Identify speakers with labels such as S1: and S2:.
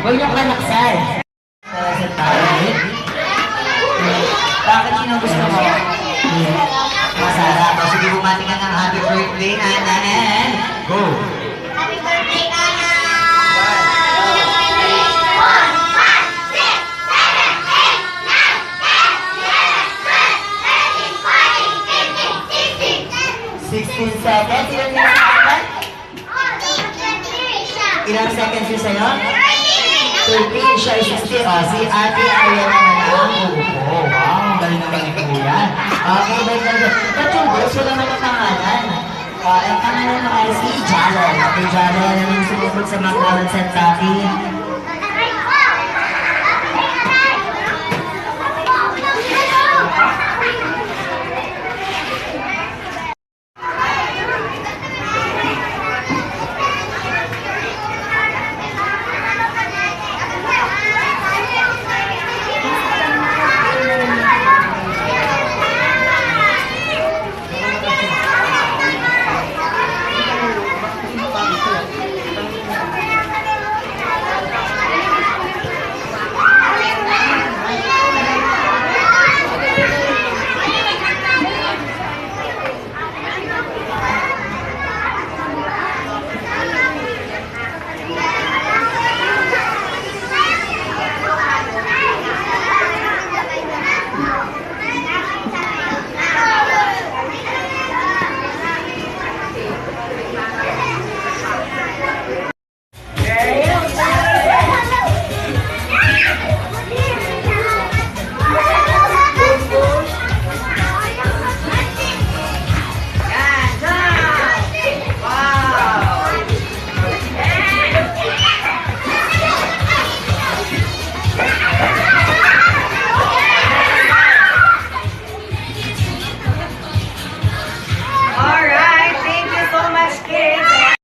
S1: Huwag niyo kanaksay. Sa tayo. Bakit sino gusto mo? Masarap. Sige, bumati ka ng happy birthday, Nana. Go!
S2: Happy birthday, Nana!
S1: 16 seconds. Ilang minutes naman? Ilang seconds yun sa'yo? 13. Siya ay 16. O, si Ate Ariel naman ang bubuko. Wow, ang galing naman ni Kuya. Okay, bye. But yung boss, wala naman ang pangalan. Ang pangalan mo ay si Jalen. Okay, Jalen, anong sumubot sa McDonald's at Taki?